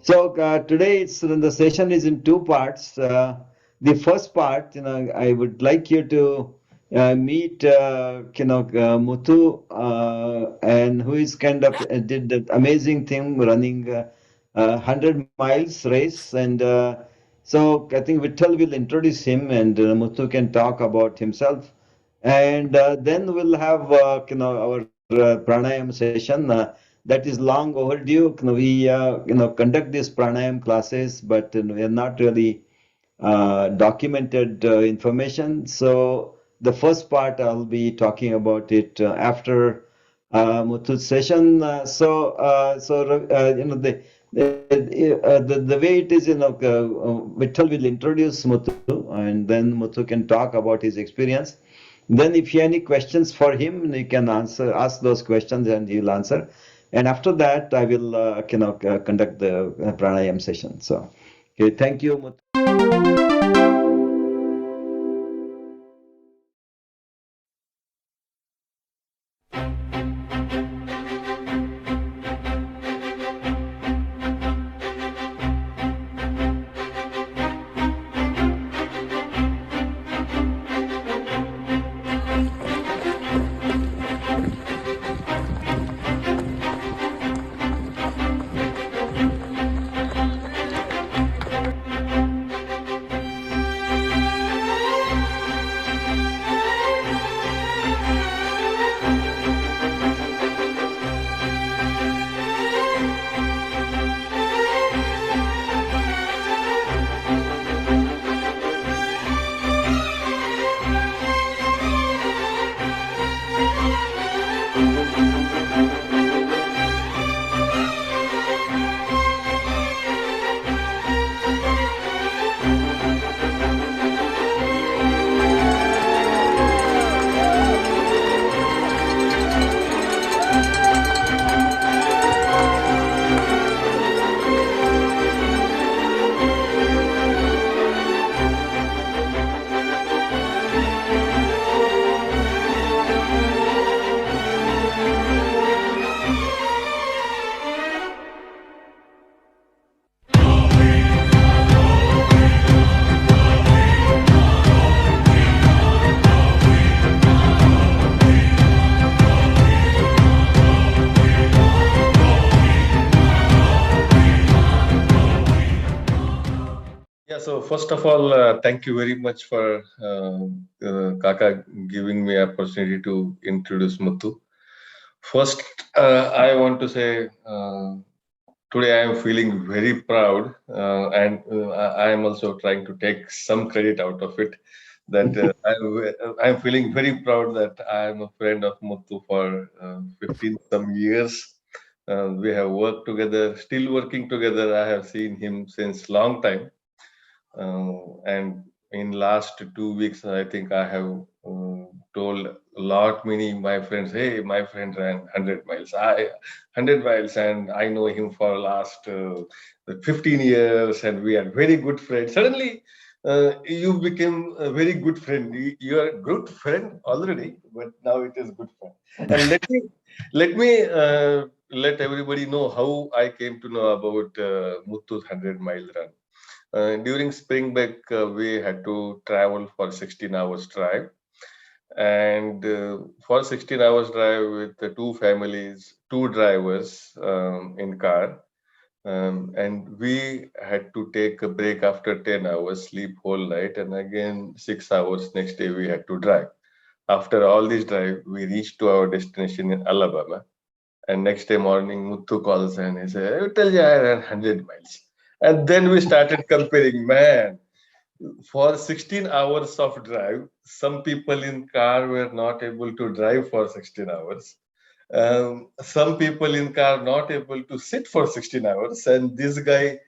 So today the session is in two parts. The first part, I would like you to meet, Muthu, and who is kind of did that amazing thing running 100 miles race, and so I think Vittal will introduce him, and Muthu can talk about himself, and then we'll have our pranayam session. That is long overdue. We conduct these pranayam classes, but we are not really documented information. So the first part I'll be talking about it after Muthu's session. The way it is, Vittal will introduce Muthu, and then Muthu can talk about his experience. Then, if you have any questions for him, you can ask those questions, and he'll answer. And after that, I will, conduct the pranayam session. So, okay, thank you, Muthu. Yeah, so first of all, thank you very much for Kaka giving me opportunity to introduce Muthu. First, I want to say today I am feeling very proud, and I am also trying to take some credit out of it. That I'm feeling very proud that I am a friend of Muthu for 15 some years. We have worked together, still working together. I have seen him since long time, and in last 2 weeks I think I have told a lot many my friends, hey, my friend ran 100 miles, I 100 miles, and I know him for last 15 years, and we are very good friends. Suddenly you became a very good friend. You are a good friend already, but now it is good friend. And let me let everybody know how I came to know about Muthu's 100-mile run. During spring break, we had to travel for 16 hours drive. And for 16 hours drive with the two families, two drivers in car. And we had to take a break after 10 hours, sleep whole night, and again 6 hours next day we had to drive. After all this drive, we reached to our destination in Alabama. And next day morning, Muthu calls and he said, I tell you, I ran 100 miles. And then we started comparing, man, for 16 hours of drive, some people in car were not able to drive for 16 hours. Some people in car not able to sit for 16 hours. And this guy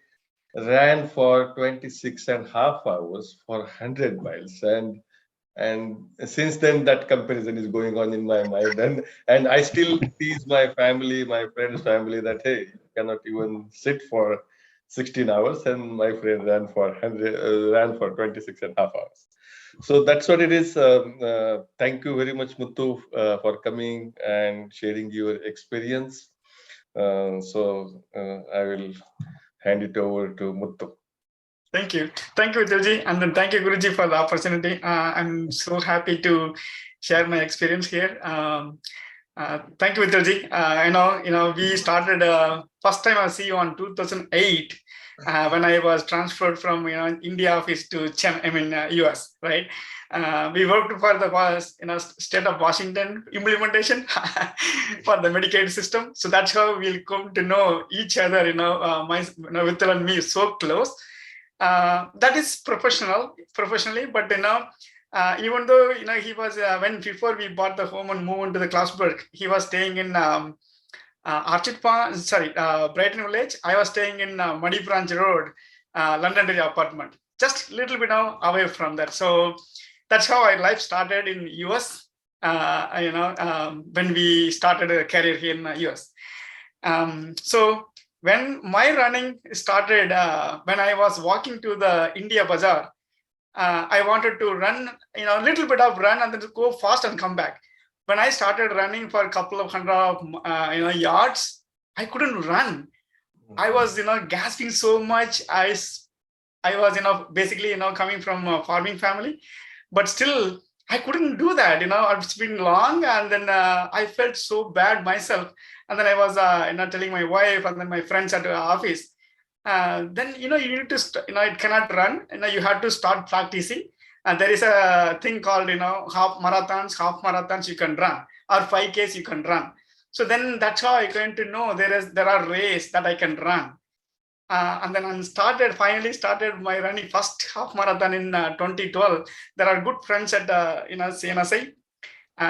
ran for 26 and half hours for 100 miles. And since then that comparison is going on in my mind, and I still tease my family, my friends family, that hey, you cannot even sit for 16 hours, and my friend ran for 100 ran for 26 and half hours. So that's what it is. Thank you very much, Muthu, for coming and sharing your experience. I will hand it over to Muthu. Thank you, Vijayji, and then thank you, Guruji, for the opportunity. I'm so happy to share my experience here. Thank you, Vijayji. We started. First time I see you on 2008 when I was transferred from India office to US, right? We worked for the state of Washington implementation for the Medicaid system. So that's how we'll come to know each other. Vittal and me so close. That is professionally, but even though he was before we bought the home and moved into the Classburg, he was staying in Brighton Village. I was staying in Muddy Branch Road, Londonderry apartment, just a little bit away from that. So that's how our life started in US. When we started a career here in US. So when my running started, when I was walking to the India Bazaar, I wanted to run, a little bit of run and then go fast and come back. When I started running for a couple of hundred yards, I couldn't run. I was, gasping so much. I was, basically, coming from a farming family, but still I couldn't do that. It's been long, and then I felt so bad myself. And then I was, telling my wife and then my friends at the office. Then you need to, it cannot run. You have to start practicing. And there is a thing called, half marathons you can run, or 5Ks you can run. So then that's how I came to know there are races that I can run. And then I finally started my running first half marathon in 2012. There are good friends at CNSI.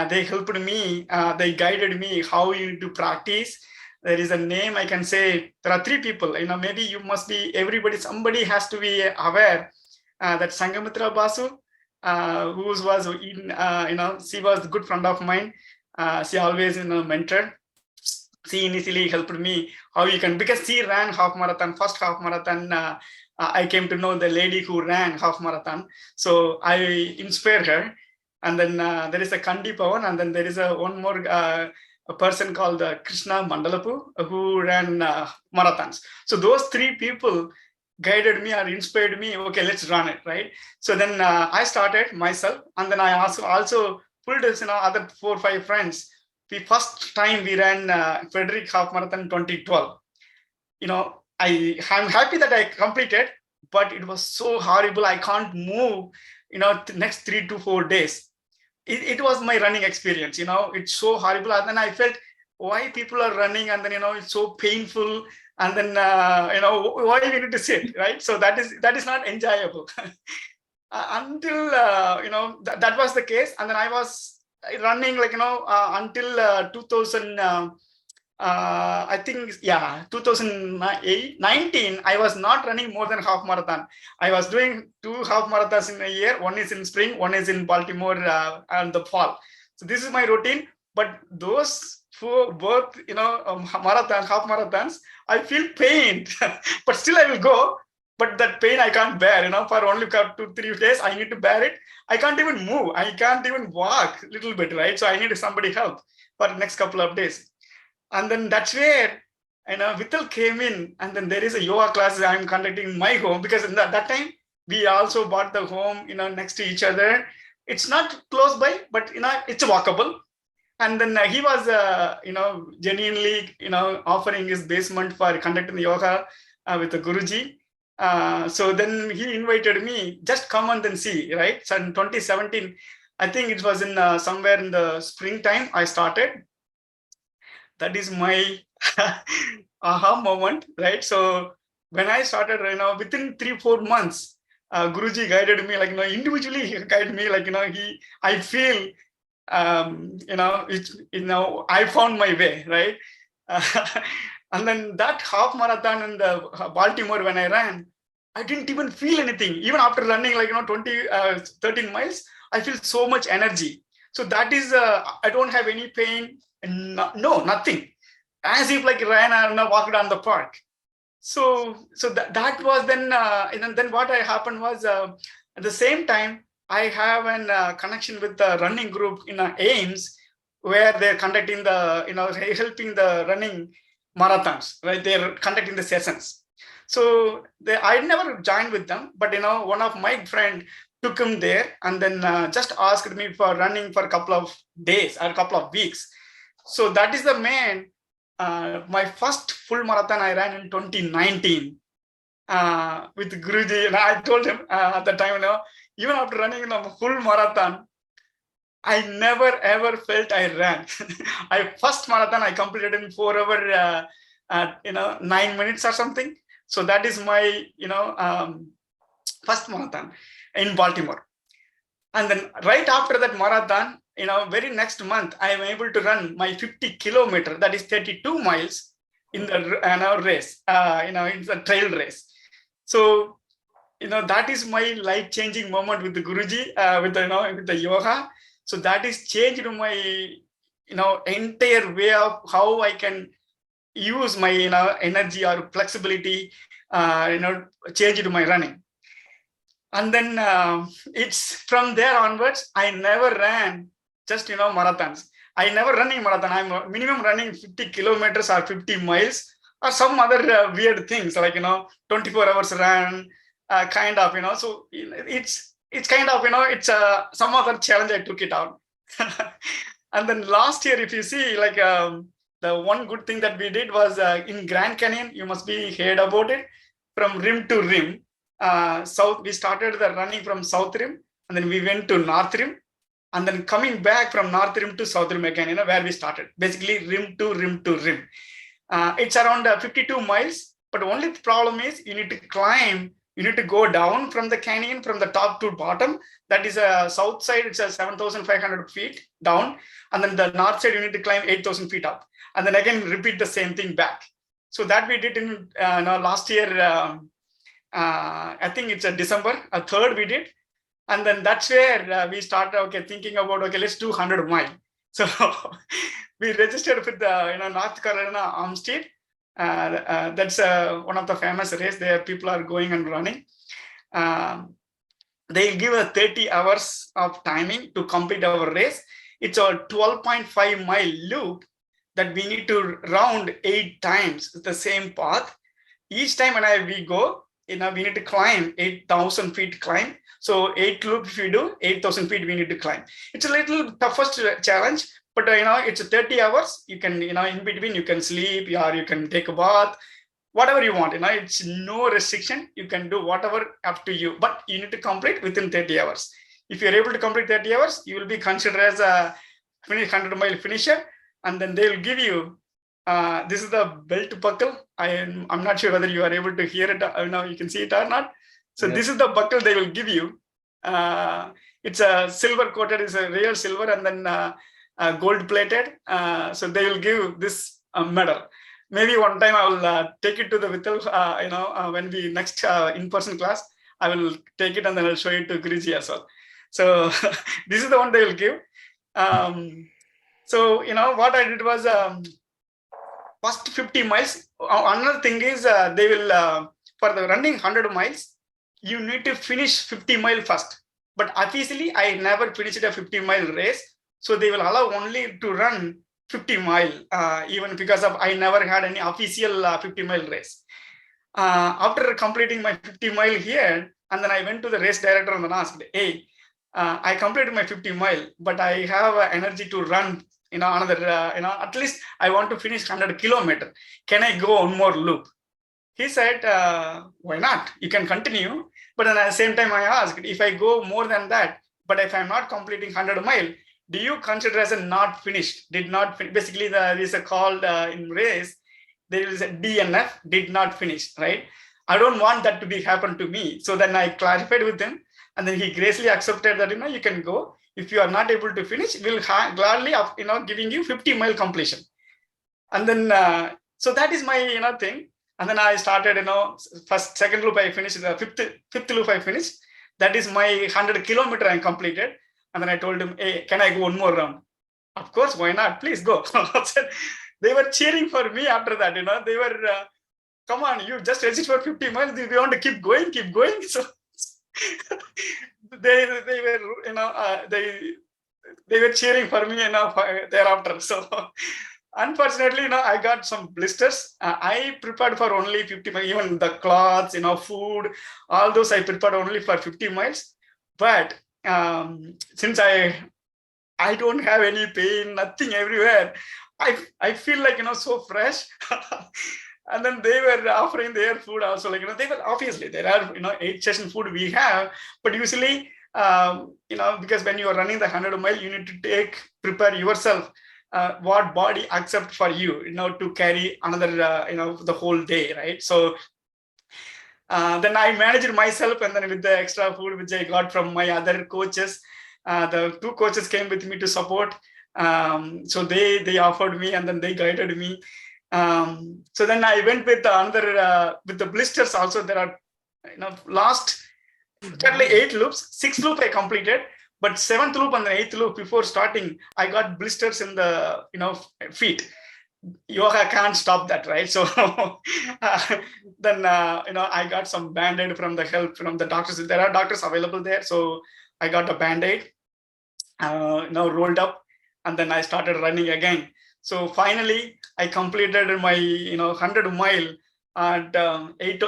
They helped me. They guided me how you need to practice. There is a name I can say. There are three people. Maybe you must be somebody has to be aware that Sangamitra Basu, who was in, she was a good friend of mine. She always mentored. She initially helped me how you can, because she ran first half marathon. I came to know the lady who ran half marathon. So I inspired her. And then there is a Kandi Pawan, and then there is one more a person called Krishna Mandalapu who ran marathons. So those three people guided me or inspired me. Okay, let's run it, right? So then I started myself, and then I also pulled other 4 or 5 friends. The first time we ran Frederick Half Marathon 2012. I'm happy that I completed, but it was so horrible. I can't move. The next 3 to 4 days. It was my running experience. It's so horrible. And then I felt why people are running, and then it's so painful. And then why we need to sit, right? So that is not enjoyable. Until that was the case. And then I was running until 2000. I think 2019. I was not running more than half marathon. I was doing 2 half marathons in a year. One is in spring, one is in Baltimore and the fall. So this is my routine. But those both half marathons, I feel pain, but still I will go. But that pain I can't bear. For only 2-3 days I need to bear it. I can't even move. I can't even walk a little bit, right? So I need somebody help for the next couple of days. And then that's where Vittal came in, and then there is a yoga class I'm conducting in my home, because in that time we also bought the home next to each other. It's not close by, but it's walkable. And then he was genuinely offering his basement for conducting the yoga with the Guruji. So then he invited me, just come and then see, right? So in 2017, I think it was in somewhere in the springtime I started. That is my aha moment, right? So when I started, within 3-4 months, Guruji guided me, individually he guided me, I feel, I found my way, right? And then that half marathon in the Baltimore when I ran, I didn't even feel anything. Even after running 13 miles, I feel so much energy. So that is, I don't have any pain. No, nothing. As if ran and walked on the park. So that was then, and then what happened was at the same time, I have a connection with the running group in Ames, where they're conducting the, helping the running marathons, right? They're conducting the sessions. So I never joined with them, but one of my friend took him there and then just asked me for running for a couple of days or a couple of weeks. So that is the main my first full marathon I ran in 2019 with Guruji. And I told him at the time, even after running a full marathon, I never ever felt I ran. First marathon I completed in 4 hours, 9 minutes or something. So that is my first marathon in Baltimore. And then right after that marathon, very next month, I am able to run my 50 kilometer, that is 32 miles in the race. It's a trail race. So, that is my life-changing moment with the Guruji, with the yoga. So that is changed my, entire way of how I can use my, energy or flexibility, change to my running. And then it's from there onwards, I never ran just, marathons. I never running marathon. I'm minimum running 50 kilometers or 50 miles or some other weird things like, 24 hours run, kind of, so it's kind of, it's some other challenge I took it out. And then last year, if you see, like the one good thing that we did was in Grand Canyon, you must be heard about it, from rim to rim. South, we started the running from South Rim, and then we went to North Rim, and then coming back from North Rim to South Rim again, where we started. Basically, rim to rim to rim. It's around 52 miles, but only the problem is you need to climb. You need to go down from the canyon from the top to bottom. That is a south side, it's 7,500 feet down. And then the north side, you need to climb 8,000 feet up. And then again, repeat the same thing back. So that we did in last year, I think it's December 3rd we did. And then that's where we started thinking about, let's do 100 mile. So we registered with the North Carolina Armstead. That's one of the famous race there. People are going and running. They'll give a 30 hours of timing to complete our race. It's a 12.5 mile loop that we need to round 8 times the same path. Each time when we go, we need to climb 8,000 feet climb. So 8 loops if you do, 8,000 feet we need to climb. It's a little toughest challenge, but it's 30 hours. You can, in between you can sleep, or you can take a bath, whatever you want. It's no restriction. You can do whatever up to you, but you need to complete within 30 hours. If you're able to complete 30 hours, you will be considered as a 100 mile finisher, and then they will give you. This is the belt buckle. I'm not sure whether you are able to hear it. You can see it or not. So This is the buckle they will give you. It's a silver coated, it's a real silver, and then gold plated. So they will give this medal. Maybe one time I will take it to the Vithal, when we next in-person class, I will take it and then I'll show it to Guruji as well. So this is the one they will give. So what I did was first 50 miles. Another thing is they will, for the running 100 miles, you need to finish 50 mile first. But officially, I never finished a 50 mile race. So they will allow only to run 50 mile, even because of I never had any official 50 mile race. After completing my 50 mile here, and then I went to the race director and then asked, hey, I completed my 50 mile, but I have energy to run another, at least I want to finish 100 kilometers. Can I go one more loop? He said, why not? You can continue. But then at the same time, I asked, if I go more than that, but if I'm not completing 100 mile, do you consider as a not finished? Did not finish. Basically, there is a called in race, there is a DNF, did not finish, right? I don't want that to be happen to me. So then I clarified with him, and then he graciously accepted that, you can go. If you are not able to finish, we'll gladly, giving you 50 mile completion. And then, so that is my, thing. And then I started, second loop I finished, the fifth loop I finished. That is my 100 kilometer I completed. And then I told him, hey, can I go one more round? Of course, why not? Please go. They were cheering for me after that, they were, come on, you just registered for 50 miles. We want to keep going. So they were, they were cheering for me, thereafter. So Unfortunately, I got some blisters. I prepared for only 50 miles, even the clothes, food, all those I prepared only for 50 miles. But since I don't have any pain, nothing everywhere, I feel like, so fresh. And then they were offering their food also, like, they were, obviously there are, 8 session food we have, but usually, because when you are running the 100 mile, you need to prepare yourself what body accept for you, to carry another, the whole day, right? So then I managed myself, and then with the extra food which I got from my other coaches, the 2 coaches came with me to support. So they offered me, and then they guided me. So then I went with another with the blisters also. There are, last totally 8 loops, 6 loop I completed, but 7th loop and the 8th loop before starting, I got blisters in the feet. Yoga can't stop that, right? So then I got some band-aid from the help from the doctors. There are doctors available there, so I got a band-aid, rolled up, and then I started running again. So finally, I completed my 100 mile at 8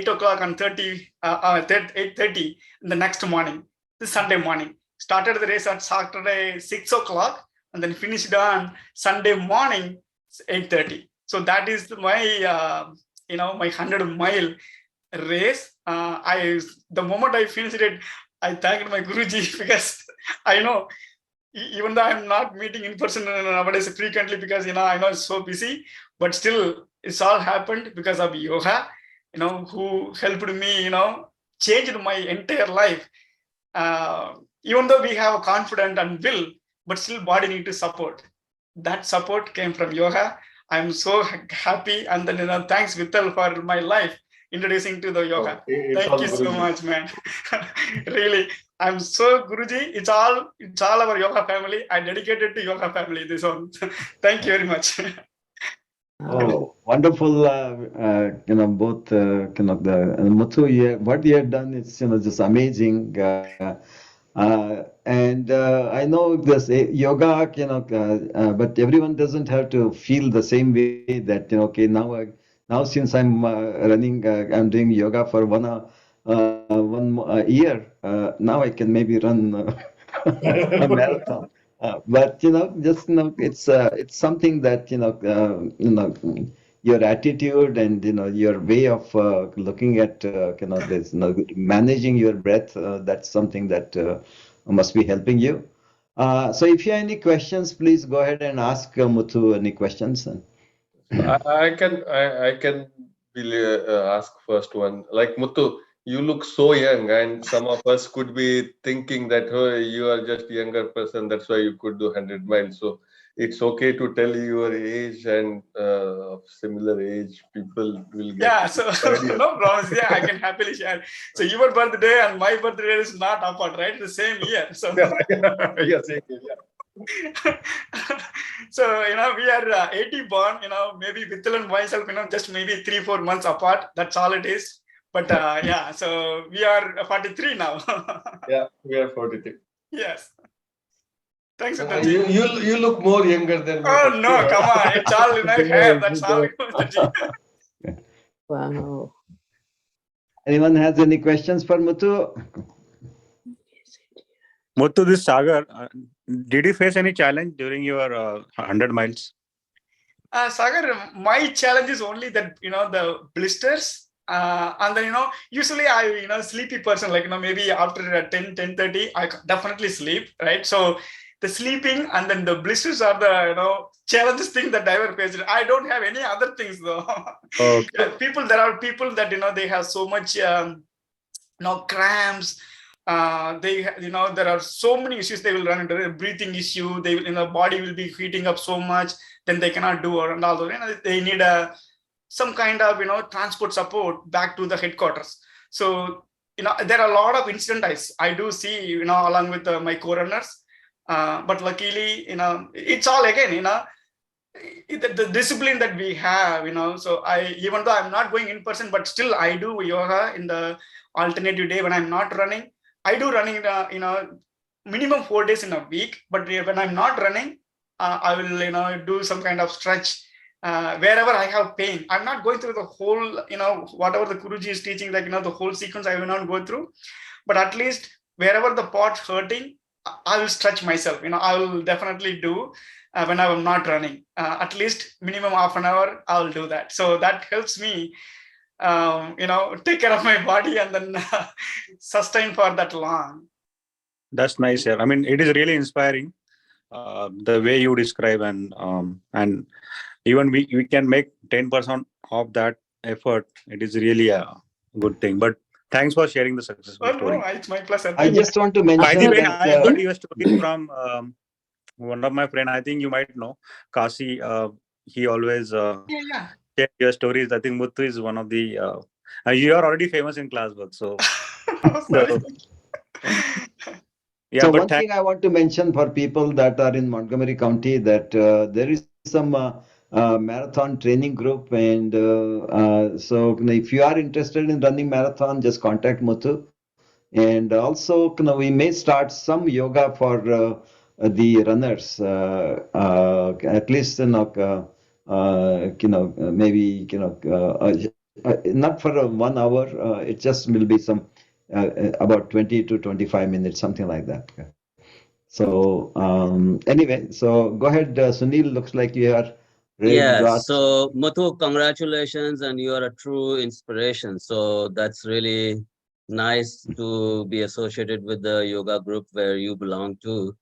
o'clock and 8:30 in the next morning. This Sunday morning. Started the race at Saturday 6 o'clock, and then finished on Sunday morning 8:30. So that is my my 100 mile race. The moment I finished it, I thanked my Guruji because I know, even though I'm not meeting in person nowadays frequently, because I know it's so busy, but still it's all happened because of yoga, who helped me, changed my entire life. Even though we have confidence and will, but still body need to support. That support came from yoga. I'm so happy, and then thanks Vittal for my life introducing to the yoga. Thank you so much, man. Really, I'm so Guruji. It's all our yoga family. I dedicated to yoga family this one. Thank you very much. Oh, wonderful! Both the Muthu, what you have done is just amazing. And I know this yoga, but everyone doesn't have to feel the same way that okay, now since I'm running, I'm doing yoga for one year. Now I can maybe run a marathon. But just it's something that your attitude and your way of looking at this managing your breath. That's something that must be helping you. So if you have any questions, please go ahead and ask Muthu any questions. I can ask first one. Like Muthu, you look so young, and some of us could be thinking that, oh, you are just a younger person, that's why you could do 100 miles. So it's okay to tell your age, and of similar age people will get. Yeah, so no problems. Yeah, I can happily share. So your birthday and my birthday is not apart, right? The same year. So Yes, yeah. So we are 80 born. Maybe Vittal and myself, just maybe 3-4 months apart. That's all it is. But yeah, so we are 43 now. Yeah, we are 43. Yes. Thanks, You Vittalji. you look more younger than me. Oh no, sure. come on! It's all hair. That's all, Vittalji. Wow. Anyone has any questions for Muthu? Muthu, this Sagar, did you face any challenge during your 100 miles? Sagar, my challenge is only that the blisters, and then usually I sleepy person, like maybe after 10:30 I definitely sleep, right? So the sleeping and then the blisters are the challenges thing that I ever faced. I don't have any other things though. Okay. There are people that they have so much cramps. There are so many issues they will run into. A breathing issue, they will, body will be heating up so much, then they cannot do, or and all those. They need some kind of transport support back to the headquarters. So there are a lot of incidents I do see along with my co-runners, but luckily it's all again the discipline that we have. So even though I'm not going in person, but still I do yoga in the alternative day when I'm not running. I do running minimum 4 days in a week, but when I'm not running, I will, do some kind of stretch. Wherever I have pain, I'm not going through the whole, whatever the Guruji is teaching, like, the whole sequence I will not go through, but at least wherever the part's hurting, I will stretch myself. I will definitely do when I'm not running. At least minimum half an hour, I will do that. So that helps me, take care of my body and then sustain for that long. That's nice, yeah. I mean, it is really inspiring, the way you describe, and even we can make 10% of that effort. It is really a good thing. But thanks for sharing the successful Well, story. no, it's my pleasure. I just want to By mention the way, that I heard your story from one of my friend. I think you might know Kasi. He always Yeah. share your stories. I think Muthu is one of the. You are already famous in class work, so. Sorry. Yeah, so but one thing I want to mention for people that are in Montgomery County, that there is some marathon training group, and so if you are interested in running marathon, just contact Muthu. And also, we may start some yoga for the runners, at least, maybe, not for 1 hour. It just will be some about 20 to 25 minutes, something like that. So anyway, so go ahead, Sunil. Looks like you are ready to Yeah, ask. so Muthu, congratulations, and you are a true inspiration. So that's really nice to be associated with the yoga group where you belong to.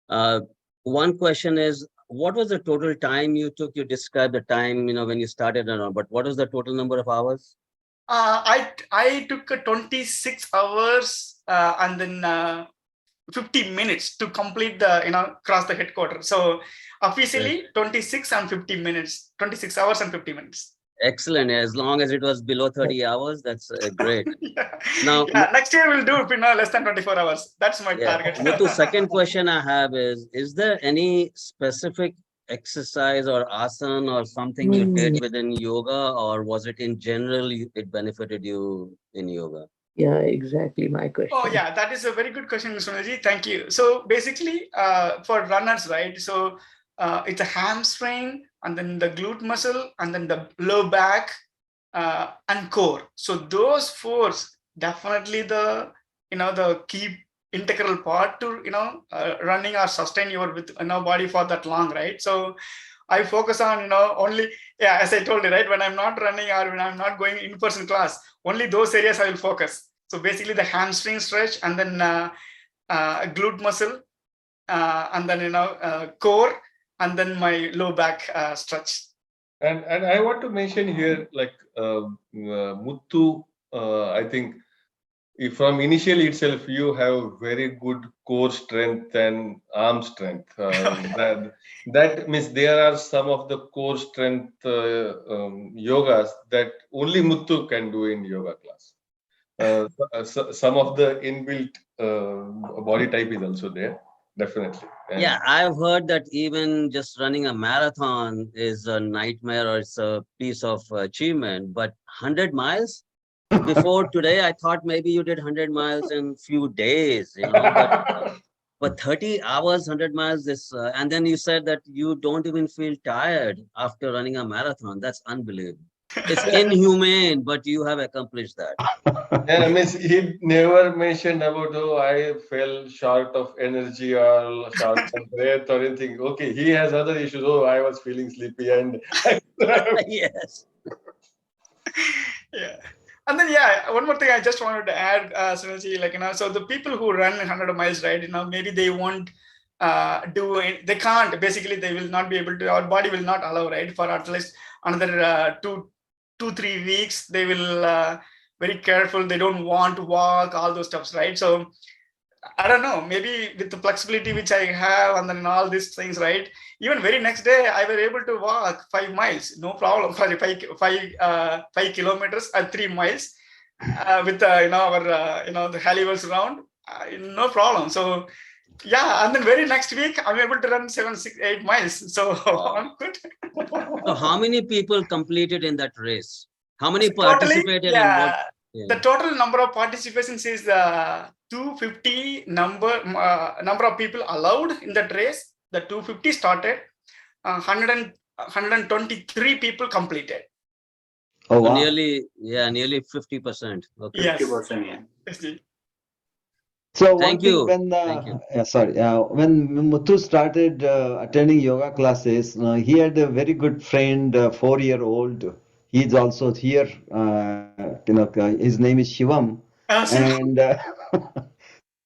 Uh, One question is, what was the total time you took? You described the time, when you started and all, but what was the total number of hours? I took 26 hours and then 50 minutes to complete the cross the headquarters. So officially 26 and 50 minutes, 26 hours and 50 minutes. Excellent. As long as it was below 30 hours, that's great. Yeah. Now, Yeah, next year we'll do less than 24 hours. That's my yeah, target. Muthu, second question I have is there any specific exercise or asana or something you did within yoga, or was it in general it benefited you in yoga? Yeah, exactly my question. Oh yeah, that is a very good question, Sunilji. Thank you. So basically, for runners, right? So it's a hamstring, and then the glute muscle, and then the low back, and core. So those four definitely the key integral part to running or sustain your body for that long, right? So I focus on only, yeah, as I told you, right, when I'm not running or when I'm not going in-person class, only those areas I will focus. So basically the hamstring stretch, and then glute muscle, and then core, and then my low back stretch. And I want to mention here, like Muthu, I think from initially itself, you have very good core strength and arm strength. That means there are some of the core strength yogas that only Muthu can do in yoga class. Some of the inbuilt body type is also there, definitely. And yeah, I've heard that even just running a marathon is a nightmare, or it's a piece of achievement, but 100 miles? Before today, I thought maybe you did 100 miles in few days, but 30 hours, 100 miles, and then you said that you don't even feel tired after running a marathon. That's unbelievable. It's inhumane, but you have accomplished that. yeah, I mean, he never mentioned about, oh, I fell short of energy or short of breath or anything. Okay, he has other issues. Oh, I was feeling sleepy and Yes. Yeah. And then, yeah, one more thing I just wanted to add, Sunilji, so the people who run 100 miles, right, maybe they won't do it, they can't, basically, they will not be able to, our body will not allow, right, for at least another 2-3 weeks, they will very careful, they don't want to walk, all those stuffs, right? So I don't know, maybe with the flexibility which I have and then all these things, right? Even very next day, I was able to walk 5 miles, no problem. Sorry, 5 kilometers or 3 miles with our the Halliwells round, no problem. So yeah, and then very next week I'm able to run 7, 6, 8 miles. So I'm good. So how many people completed in that race? How many Totally, participated in yeah. what? Yeah. The total number of participations is 250 number of people allowed in that race. the 250 started, 123 people completed. Oh, So wow. nearly 50%. Okay. Yes. 50%, yeah. Yes. So one Thank thing you. when Thank you. when Muthu started attending yoga classes, he had a very good friend, 4-year-old. He's also here. His name is Shivam, and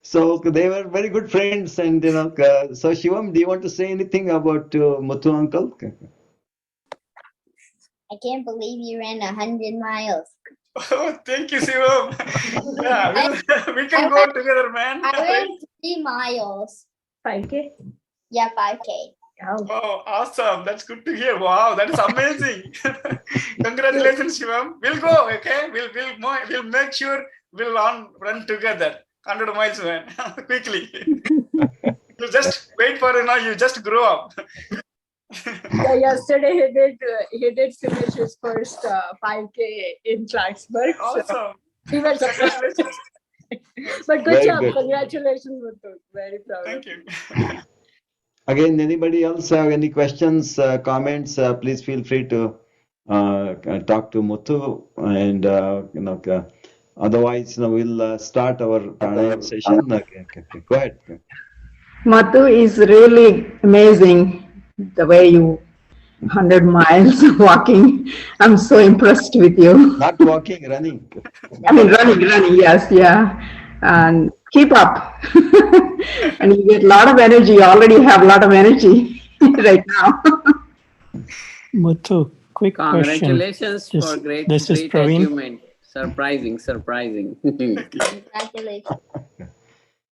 so they were very good friends. And so Shivam, do you want to say anything about Muthu uncle? I can't believe you ran 100 miles. Oh, thank you, Shivam. Yeah, we can I go together, man. I ran 3 miles. 5K? Yeah, 5K. Oh, Oh, awesome. That's good to hear. Wow, that is amazing. Congratulations, Shivam. We'll go, okay? We'll make sure we'll run together. 100 miles, man. Quickly. You just wait for, you just grow up. yeah, yesterday he did finish his first 5K in Clarksburg. So Awesome. we were surprised. Congratulations. But good Very job. good. Congratulations, Muthu. Very proud Thank of you. Again, anybody else have any questions, comments? Please feel free to talk to Muthu, and otherwise, we'll start our pranayam session. Okay. Go ahead. Muthu is really amazing the way you 100 miles walking. I'm so impressed with you. Not walking, running. I mean, running, yes, yeah. And keep up. And you get a lot of energy. You already have a lot of energy right now. Muthu, quick question. Congratulations for This is great Praveen. achievement. Surprising. Congratulations.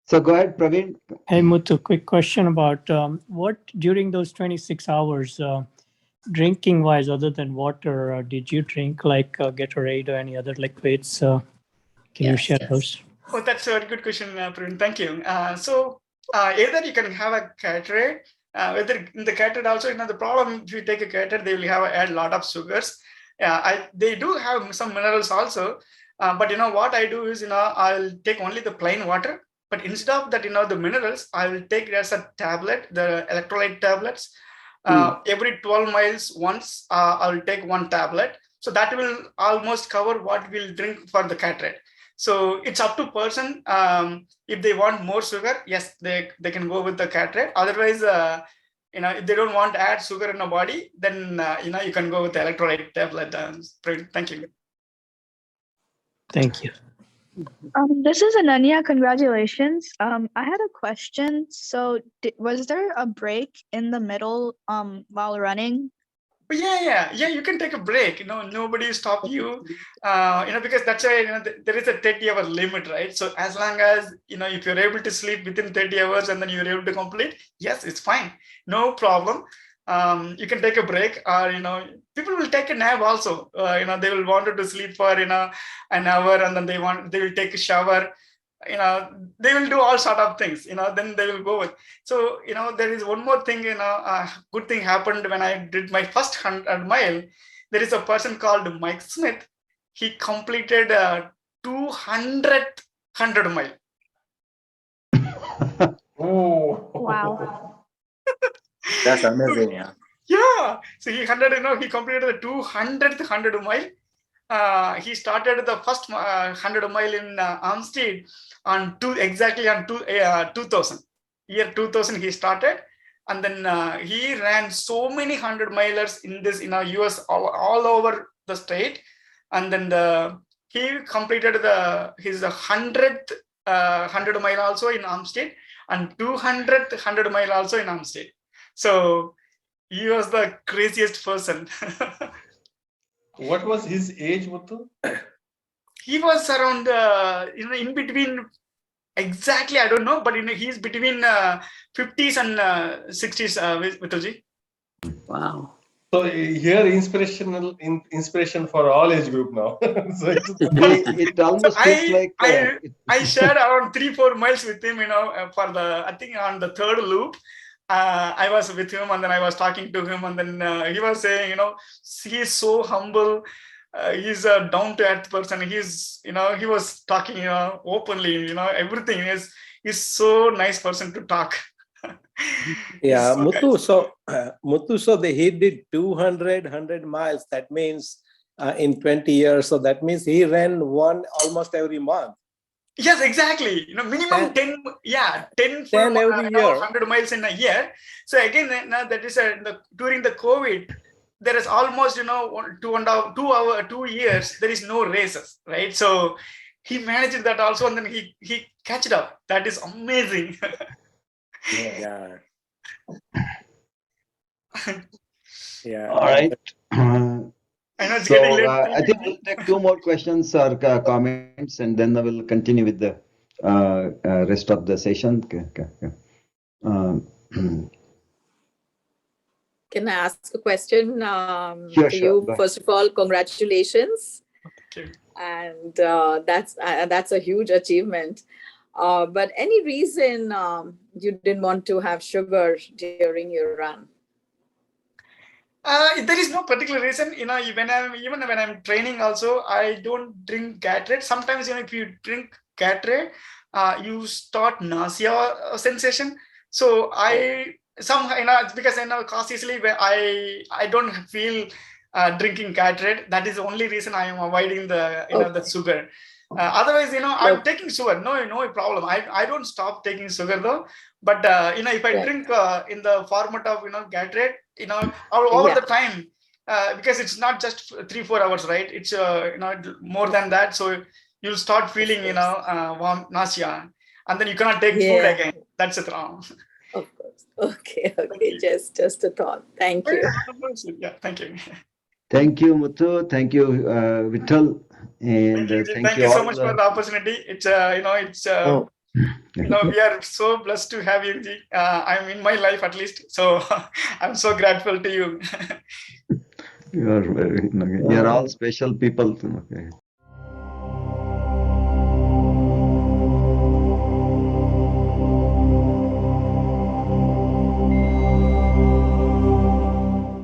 So go ahead, Praveen. Hey Muthu, quick question about what during those 26 hours, drinking wise, other than water, did you drink like Gatorade or any other liquids? Can you share those? Oh, that's a very good question, Praveen. Thank you. So either you can have a Gatorade, whether in the Gatorade also, the problem if you take a Gatorade, they will add a lot of sugars. They do have some minerals also, but what I do is, I'll take only the plain water. But instead of that, the minerals, I will take it as a tablet, the electrolyte tablets. Every 12 miles once, I will take one tablet. So that will almost cover what we'll drink for the Gatorade. So it's up to person. If they want more sugar, yes, they can go with the Gatorade. Otherwise, if they don't want to add sugar in the body, then you can go with the electrolyte tablet. Thank you. Thank you. This is Ananya. Congratulations. I had a question. So, was there a break in the middle while running? Yeah. You can take a break. Nobody stop you. Because that's why there is a 30-hour limit, right? So as long as if you're able to sleep within 30 hours and then you're able to complete, yes, it's fine, no problem. You can take a break, or people will take a nap also. They will want to sleep for an hour, and then they will take a shower. They will do all sort of things. Then they will go with. So there is one more thing. A good thing happened when I did my first 100 mile. There is a person called Mike Smith. He completed 200th 100 mile. Oh, Wow. That's amazing, yeah. Yeah. So he completed the 200th 100 mile. He started the first 100 mile in Armstead on 2000. Year 2000 he started, and then he ran so many 100 milers in this US all over the state, and then he completed his 100th 100 mile also in Armstead, and 200th 100 mile also in Armstead. So he was the craziest person. What was his age, Muthu? He was around, in between, exactly, I don't know, but he's between 50s and 60s, Muthuji. Wow. So here inspiration for all age group now. So It almost feels like I shared around 3-4 miles with him, for I think on the third loop. I was with him, and then I was talking to him, and then he was saying, he's so humble. He's a down-to-earth person. He's, he was talking, openly, everything. He's so nice person to talk. Yeah, So Muthu. guys, So Muthu, so he did 100 miles. That means in 20 years. So that means he ran one almost every month. yes, exactly. Minimum 10, 10 full 10 every year. 100 miles in a year. So again, that is during the COVID, there is almost 2 years. There is no races, right? So he managed that also, and then he catch it up. That is amazing. Yeah. Yeah. All right. I know it's getting late. I think we'll take two more questions or comments, and then we'll continue with the rest of the session. Okay. Can I ask a question Sure, to sure. you? Go ahead. First of all, congratulations. Thank you. And that's a huge achievement. But any reason you didn't want to have sugar during your run? There is no particular reason. Even when I'm training, also I don't drink Gatorade. Sometimes if you drink Gatorade, you start nausea sensation. So it's because cautiously where I don't feel drinking Gatorade. That is the only reason I am avoiding the sugar. Otherwise, I'm taking sugar. No problem. I don't stop taking sugar though. But if I drink in the format of Gatorade, over the time, because it's not just 3-4 hours, right? It's more than that. So you'll start feeling warm nausea, and then you cannot take food again. That's it. Of course. Okay. Just a thought. Thank you. Yeah, thank you. Thank you, Muthu. Thank you, Vittal, and Thank you so much for the opportunity. It's we are so blessed to have you. I'm in my life at least, so I'm so grateful to you. You're all special people. Okay.